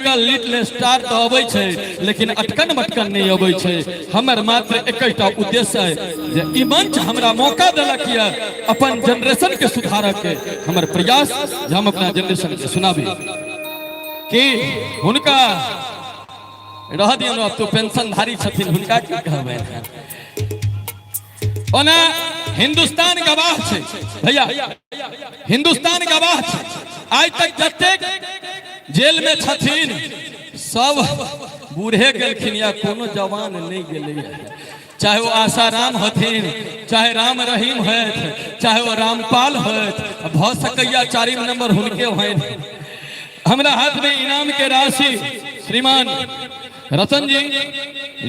Little star तो अबै छै लेकिन अटकन मटकन नहीं अबै छै। हमर मात्र एकटा उद्देश्य है जे ई मंच हमरा मौका देलक या अपन जनरेशन के सुधारक के। हमर प्रयास जे हम अपना जनरेशन के सुनाबी कि हुनका रह दियौ अब तो पेंशनधारी छथिन, हुनका की कहबै। ओना हिंदुस्तान गवाह छै भैया, हिंदुस्तान गवाह छै। आज तक जतेक जेल में छथिन सब बूढ़े गेलखिन या कोनो जवान नहीं गेलै। चाहे वो आसाराम हथिन, चाहे राम रहीम होत, चाहे वो रामपाल होत, भ सकैया 4 नंबर हुनके होन। हमरा हाथ में इनाम के राशि श्रीमान रतन जी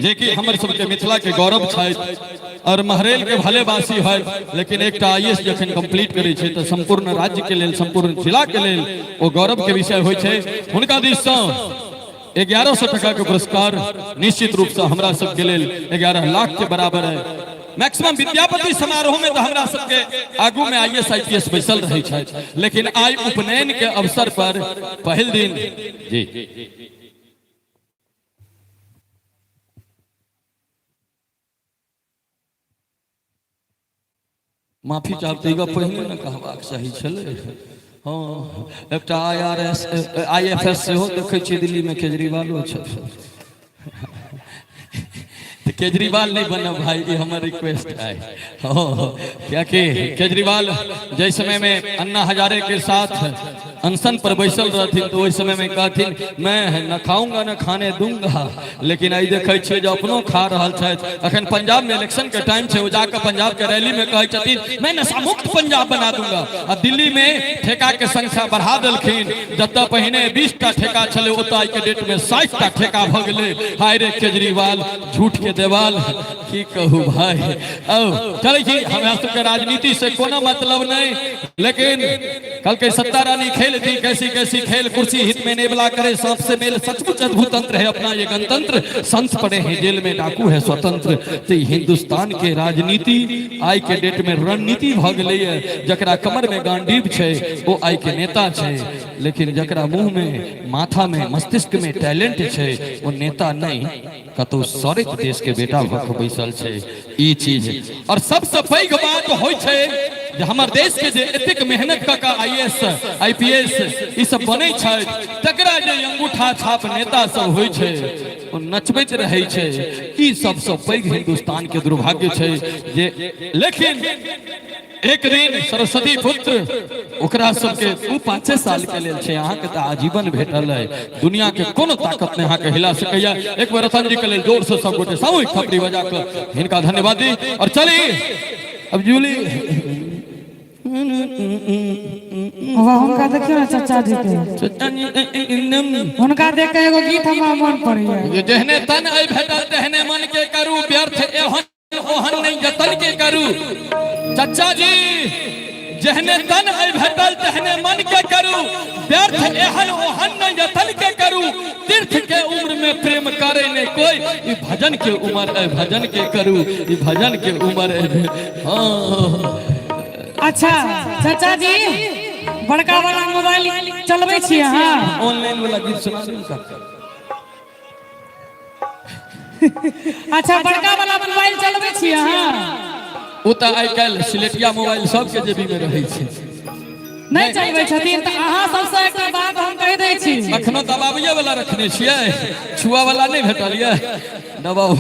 जे कि हमर सबके मिथिला के गौरव छथि और महरेल के भले बासी है, लेकिन एक IAS जखन कंप्लीट करे छे तो संपूर्ण राज्य के लेल, संपूर्ण जिला के लेल वो गौरव के विषय होय छे। हुनका दिस से 1100 टका के पुरस्कार निश्चित रूप से हमरा सब के लेल 11 लाख के बराबर है। मैक्सिमम विद्यापति समारोह में तो हमरा सबके आगू में IAS IPS बैसल रहे छे, लेकिन आज उपनयन के अवसर पर पहल दिन जी माफी चाहते पहिने न कहबाक सही छलै। हाँ एक IFS सेहो देखै छी दिल्ली में केजरीवालो छै। तो केजरीवाल नहीं बना भाई, ये हमारी रिक्वेस्ट है। क्या कि केजरीवाल जिस समय में अन्ना हजारे के साथ अनशन पर बैसल रहथिन तो उस समय में कहथिन मैं न खाऊंगा न खाने दूंगा, लेकिन आई देखे छे जो अपनो खा रहल छथि। अखन पंजाब में इलेक्शन के टाइम छे, वो जाकर पंजाब के रैली में कहे छथिन मैं नशा मुक्त पंजाब बना दूंगा। और दिल्ली में ठेका के संख्या बढ़ा देलखिन, जत पहने 20 टा ठेका छले ओत आज के डेट में 60 टा ठेका भ गेलै। हाय रे केजरीवाल झूठ के देवाल की कहू भाई। अब चले छी हमरा सबके राजनीति से कोनो मतलब नहीं, लेकिन कल के सत्ता रानी खेल थी कैसी कैसी खेल, कुर्सी हित में नेबला करे सांप से मेल, सचमुच अद्भुत तंत्र है अपना ये गणतंत्र। संत पड़े हैं जेल में डाकू है स्वतंत्र। तो हिंदुस्तान के राजनीति आज के डेट में रणनीति भ गेलै है। जकरा कमर में गांडीव छे वो आज के नेता छे, लेकिन जकरा मुंह में, माथा में, मस्तिष्क में टैलेंट छे वो नेता नहीं, कतो सरित देश के बेटा भख बैसल छे। ई चीज और सबसे पैघ बात होय छे जे हमर देश के जे एतेक मेहनत क IAS IPS ई सब बनै छै, तकरा जे अंगूठा छाप नेता सब होय छै ओ नचबैत रहै छै। ई सबसे पैघ हिंदुस्तान के दुर्भाग्य छै जे, लेकिन एक दिन सरस्वती पुत्र ओकरा सबके 5 साल के लेल छै, अहाँ के त आजीवन भेटल है। दुनिया के कोनो ताकत ने अहाँ के हिला सकैया। एक बार रतन जी के लेल जोर से सब गोटे सामूहिक थपड़ी बजा के हिनका धन्यवाद दी। और चली अब जूली हुनका देखियो ना चाचा जी के, हुनका देख के एगो गीत हमरा मन पड़ैया। जहने तन आई भेटल तहने मन के करू, व्यर्थ एहन ओहन नहीं जतन के करू। चाचा जी जहने तन आई भेटल तहने मन के करू, व्यर्थ एहन ओहन नहीं जतन के करू। तीर्थ के उम्र में प्रेम करे ने कोई, ई भजन के उम्र है भजन के करू, ई भजन के उम्र है। हाँ अच्छा चाचा जी बड़का वाला मोबाइल चलबै छी अहाँ? ऑनलाइन वाला गीत सुना दू। अच्छा बड़का वाला मोबाइल चलबै छी अहाँ? ओ त आइ काल्हि सिलेटिया मोबाइल सबके जेबी में रहै छै, नहीं चलबै छथिन। त अहाँ सबसे एकटा बात हम कहि दै छी, अखनो दबाबिये वाला रखने छियै, छुआ वाला नहीं भेटल ये दबाओ।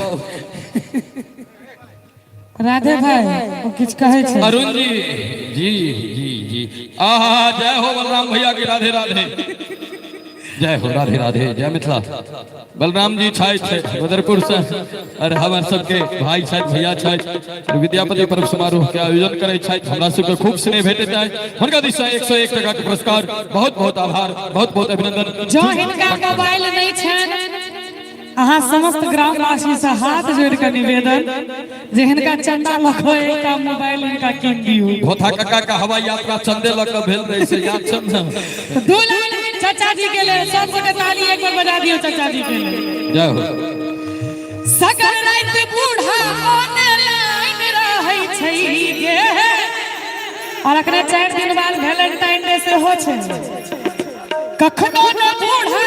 राधे भाई वो किछ कहे छै। अरुण जी जी जी जी आहा जय हो बलराम भैया की राधे राधे, जय हो राधे राधे, जय मिथिला। बलराम जी छथि बदरपुर से और हमारे सबके भाई छथि, भैया छथि, विद्यापति पर्व समारोह के आयोजन करे छथि। हमरा सबके खूब स्नेह भेटैत है। हुनका दिस से 101 टका के पुरस्कार, बहुत बहुत आभार, बहुत बहुत अभिनंदन। जो हिनका मोबाइल नहीं छन, अहाँ समस्त ग्रामवासी से हाथ जोड़ के निवेदन जे हिनका चंदा लखो एकटा मोबाइल हिनका कीन दियौ। भोथा काका का हवाई यात्रा चंदे लक भेल रहे से याद छ न। 2 लाख चाचा जी के लिए सब गोटे ताली एक बार बजा दियो चाचा जी के लिए। जय हो। सगर रात बूढ़ा ऑनलाइन रहै छै गे, और अखने 4 दिन बाद वैलेंटाइन डे से हो छै। कखनो न बूढ़ा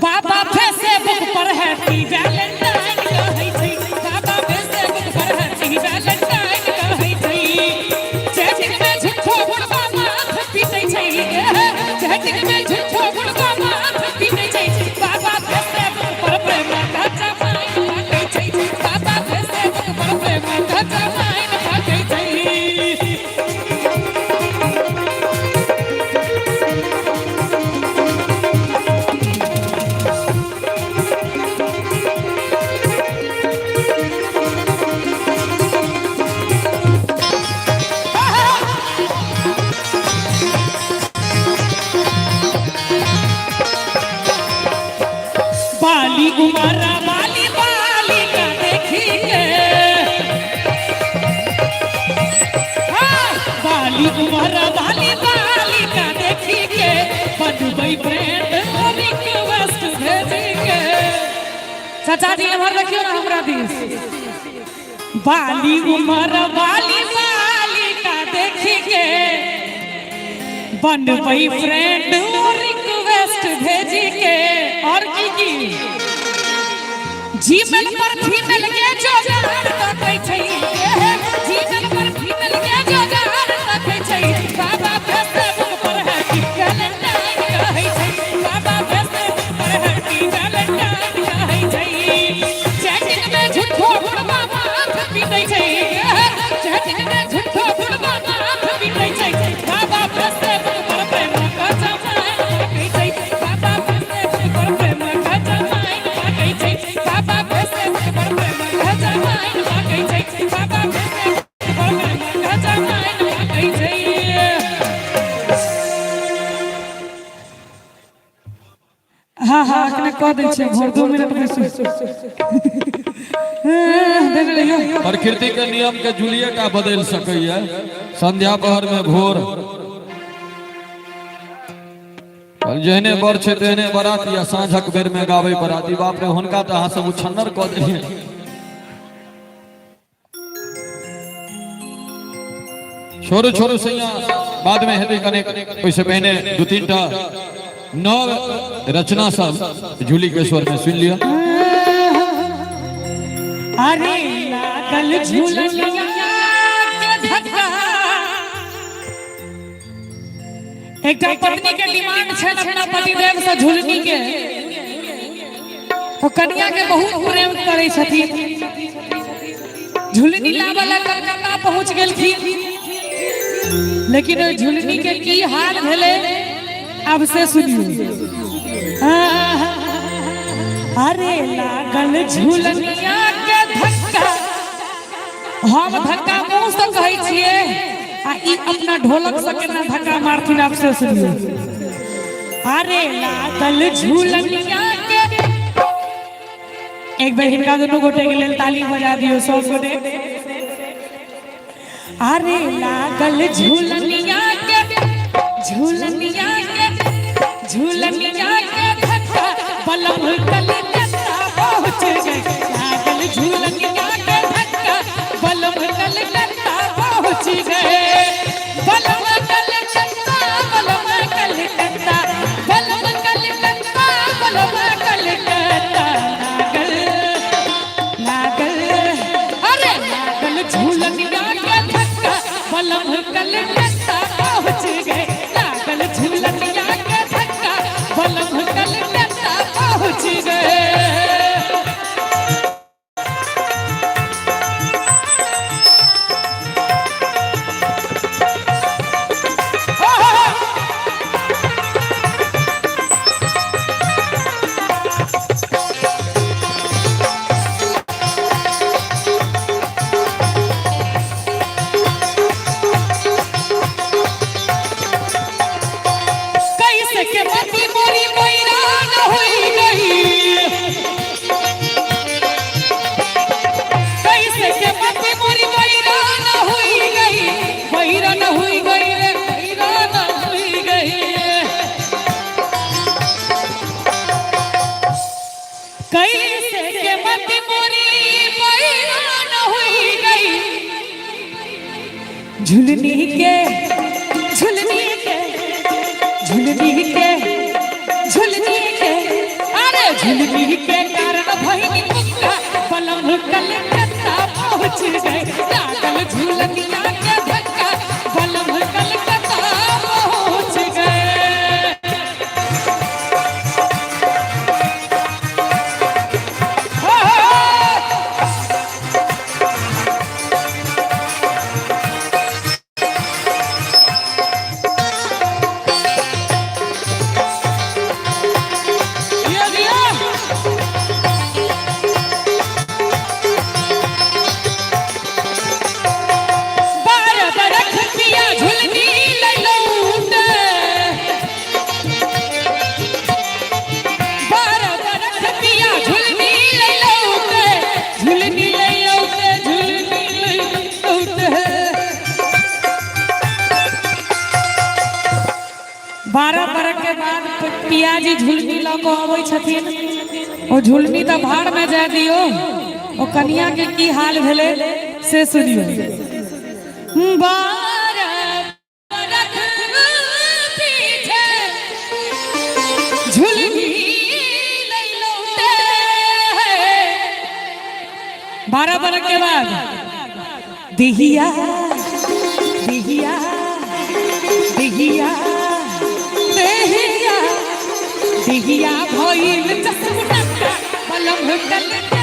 बाबा फेसबुक पर हैप्पी वैलेंटाइन कहै छै बाबा फेसबुक पर हैप्पी वैलेंटाइन कहै छै चैटिंग में झूठो बुढ़वा माथ पीटै छै चैटिंग में झूठो बुढ़वा माथ पीटै छै बाबा फेसबुक पर प्रेम कथा माइन पाकै छै बाबा फेसबुक पर प्रेम कथा माइन पाकै छै बाली उमरा बाली बाली का देखी के बाली उमरा बाली बाली का देखी के बनबै फ्रेंड रिक्वेस्ट भेजी के चाचा जी हमर रखियो ना हमरा दिस बाली उमरा बाली बाली का देखी के बनबै फ्रेंड रिक्वेस्ट भेजी के और की जीमेल पर फीमेल के जोगाड़ रखै छै जीमेल पर फीमेल के जोगाड़ रखै छै बाबा फेसबुक पर हैप्पी वैलेंटाइन कहै छै बाबा फेसबुक पर हैप्पी वैलेंटाइन कहै छै चैटिंग में झूठो बुढ़वा माथ पीटै छै चैटिंग में झूठो बुढ़वा माथ पीटै छै बाबा फेसबुक पर प्रेम कथा माइन पाकै छै बाबा फेसबुक पर प्रेम कथा माइन पाकै छै बाबा फेसबुक पर प्रेम कथा माइन पाकै छै बाबा फेसबुक पर प्रेम कथा माइन पाकै छै हाँ हाँ अखने कह दै छै भोर 2 मिनट में देख लियो प्रकृति के नियम के जूलियट बदल सकैया संध्या पहर में भोर जेहने बर छै तेहने बरात या साँझक बेर में गावे बराती बाप रे हुनका तो अहाँ सब उछन्नर कऽ देलियै छोड़ू छोड़ू सैया बाद में हेतै कने ओइसे पहिने 2-3 टा नव रचना सब झूली के स्वर में सुन लिया अरे लागल झूलनिया के धक्का एकटा पत्नी के डिमांड छै अपना पतिदेव से झुलनी के तो कन्या के बहुत प्रेम करे छथिन झुलनी लावला कलकत्ता पहुंच गेलखिन लेकिन झुलनी के की हाल भेले अब से सुनियो अरे लागल झुलनिया के धक्का हम धक्का मुंह से कहै छियै आ ई अपना ढोलक से केना धक्का मारथिन अब से सुनियो अरे लागल झुलनिया के एक बेर हिनका दोनों गोटे के लेल ताली बजा दियो सब गोटे अरे लागल झुलनिया के धक्का बलम कलकत्ता पहुंच गए लागल झुलनिया के धक्का बलम कलकत्ता पहुंच गए बलम कलकत्ता बलम कलकत्ता बलम कलकत्ता बलम कलकत्ता लागल अरे लागल झुलनिया के धक्का बलम कलकत्ता पहुंच गए लागल झुलनिया के धक्का बलम कलकत्ता पहुंच गए के मती मोरी बैरान होई गई कैसे के मती मोरी बैरान होई गई बैरान होई गई रे बैरान होई गई कैसे के मती मोरी बैरान होई गई झुलनी के झुलनी के झुलनी के झुलनी के अरे कलकत्ता पहुँच गए लागल झूलनिया के धक्का बलम कलकत्ता पहुँच गए बारह बरस के बाद पियाजी झुलनी लऽ कऽ अबै छथिन ओ झुलनी तऽ भाड़ में जाय दियो ओ कनिया के की हाल भेले से सुनियो बारह बरस पीछे झुलनी ले लौटे 12 बरस के बाद दिहिया दिहिया दिहिया दिहिया भइल चसमुटा बलम कलकत्ता